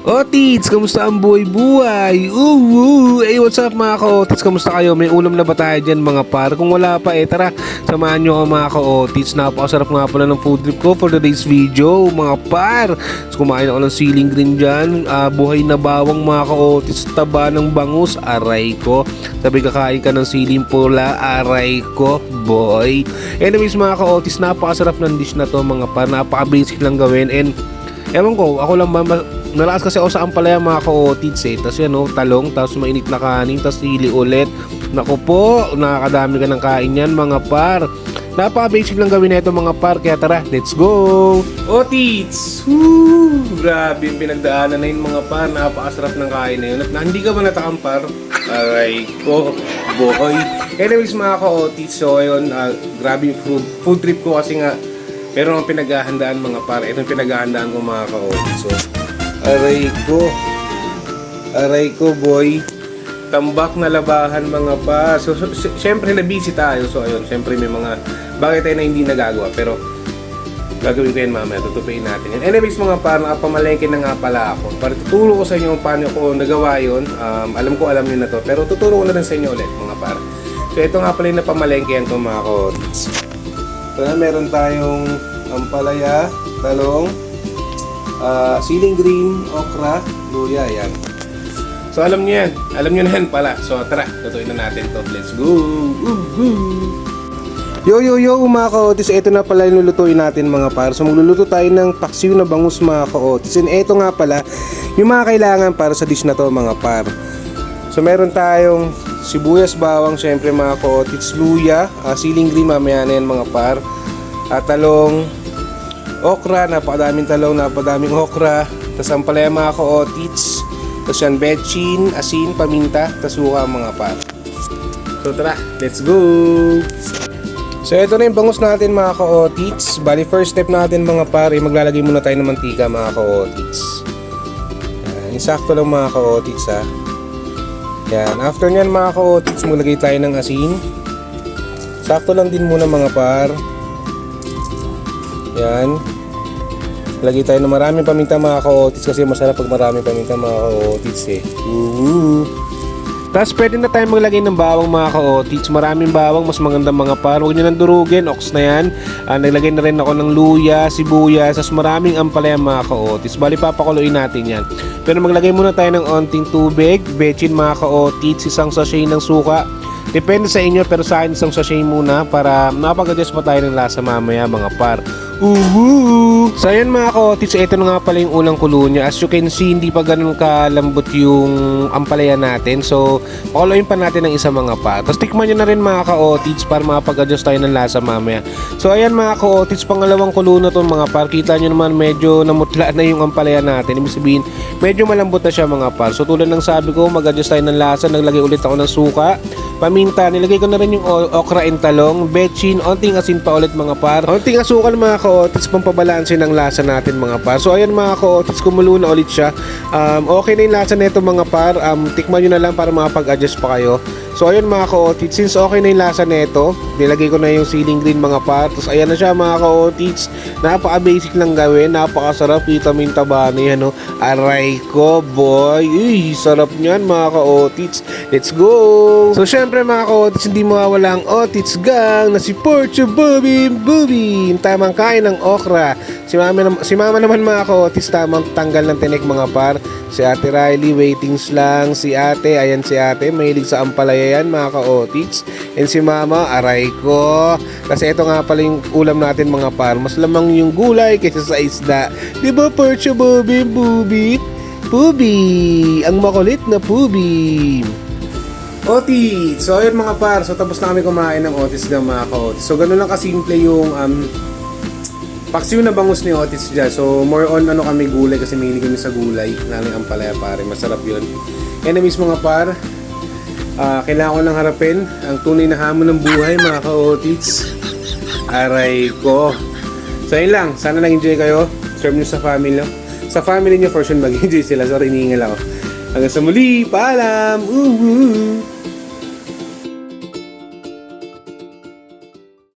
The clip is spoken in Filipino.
Otits, kamusta ang buhay-buhay? What's up mga ka-Otits? Kamusta kayo? May ulam na ba tayo dyan mga par? Kung wala pa tara, samahan nyo ako mga ka-Otits. Napakasarap nga pala ng food trip ko for today's video mga par. So, kumain ako ng siling green dyan, buhay na bawang mga ka-Otits, taba ng bangus, aray ko. Sabi kakain ka ng siling pula, aray ko, boy. Anyways mga ka-Otits, napakasarap ng dish na to mga par. Napaka-basic lang gawin and ewan ko, ako lang ba nalakas kasi ako sa ampalaya mga ka-Otits Tapos yan talong, tapos mainit na kanin, tapos sili ulit. Naku po, nakakadami ka ng kain yan mga par. Napaka-basic lang gawin na ito mga par, kaya tara, let's go! Otits! Grabe yung pinagdaanan na yun mga par. Napakasarap ng kain na yun. At hindi ka ba natakampar? Aray ko, boy. Anyways mga ka-Otits, so ayun, grabe yung food trip ko kasi nga meron akong pinaghahandaan mga par. Ito yung pinaghahandaan ko mga ka-Otits. So, aray ko boy, tambak na labahan mga pa. So syempre na busy tayo. So ayun, syempre may mga bagay tayo na hindi nagagawa, pero gagawin ko yan mamaya, tutupiin natin yan. Anyways mga pa, nakapamalengke na nga pala ako para tuturo ko sa inyo kung paano ko nagawa yun. Alam nyo na to, pero tuturo ko na rin sa inyo ulit mga par. So ito nga pala yung napamalengke yan to mga ka-Otits. So meron tayong ampalaya, talong, siling green, okra, luya, yan. So alam nyo na yan pala. So tara, tutuin na natin to. Let's go! Yo mga ka-Otits, ito na pala yung lulutuin natin mga par. So magluluto tayo ng paksiw na bangus mga ka-Otits. And ito nga pala yung mga kailangan para sa dish na to mga par. So meron tayong sibuyas, bawang, syempre mga ka-Otits, luya, siling green, mamaya na yan mga par, talong, okra, napakadaming talong, napakadaming okra, tas ampalaya mga ka-Otits, tas yan betchin, asin, paminta, tas suka mga par. So tara, let's go! So ito na yung bangus natin mga ka-Otits. Bali first step natin mga par, maglalagay muna tayo ng mantika mga ka-Otits. Insakto lang mga ka-Otits ha. Yan, after nyan mga ka-Otits, maglagay tayo ng asin. Sakto lang din muna mga par. Yan. Lagay tayo ng maraming paminta mga ka-Otits kasi masarap pag maraming paminta mga ka-Otits Tapos pwede na tayo maglagay ng bawang mga ka-Otits. Maraming bawang, mas maganda mga par. Huwag nyo nang durugin, ox na yan. Naglagay na rin ako ng luya, sibuyas, tapos maraming ampalaya mga ka-Otits. Bali papakuluin natin yan. Pero maglagay muna tayo ng onting tubig, betchin mga ka-Otits, isang sachet ng suka. Depende sa inyo, pero sa akin isang sachet muna para napag-adjust pa tayo ng lasa mamaya mga par. So ayan mga ka-Otits, ito na nga pala yung unang kulo niya. As you can see, hindi pa ganun kalambot yung ampalaya natin. So pakuluin pa natin ng isa mga par. Tapos tikman nyo na rin mga ka-Otits para makapag-adjust tayo ng lasa mamaya. So ayan mga ka-Otits, pangalawang kulo na to mga par. Kita nyo naman medyo namutla na yung ampalaya natin. Ibig sabihin, medyo malambot na siya mga par. So tulad ng sabi ko, mag-adjust tayo ng lasa. Naglagay ulit ako ng suka, paminta, nilagay ko na rin yung okra and talong, betchin, onting asin pa ulit mga par, onting asukal mga ka-Otits, pampabalansin ng lasa natin mga par. So ayan mga ka-Otits, kumulo na ulit siya. Okay na yung lasa nito mga par. Tikman nyo na lang para makapag-adjust pa kayo. So ayun mga ka-Otits, since okay na yung lasa nito, nilagay ko na yung siling green mga par. Tapos ayan na siya mga ka-Otits. Napaka-basic lang gawin, napakasarap, vitamin taba na yan Aray ko boy, sarap niyan mga ka-Otits. Let's go! So syempre mga ka-Otits, hindi mawawala ang Otits gang na si Porcho Bobby. Tamang kain ng okra. Si mama naman mga ka-Otits, tamang tanggal ng tinik mga par. Si Ate Riley, waitings lang. Si ate, ayan si ate, mahilig sa ampalaya yan mga ka-Otits. And si mama, aray ko. Kasi ito nga pala yung ulam natin mga par. Mas lamang yung gulay kaysa sa isda. Diba Porcho Bobby? Ang makulit na Pubi. Otits! So ayun mga par, so tapos na kami kumain ng Otits gang mga ka-Otits. So ganun lang kasimple yung paksiw na bangus ni Otits dyan. So more on kami gulay kasi mahilig kami sa gulay. Lalo yung ampalaya pare, masarap yun. Anyways mga par, kailangan ko lang harapin ang tunay na hamon ng buhay mga ka-Otits. Aray ko. So yun lang, sana nag-enjoy kayo. Serve nyo sa family nyo. Sa family nyo for sure mag-enjoy sila. Sorry, hinihingal ako. Hanggang sa muli, paalam!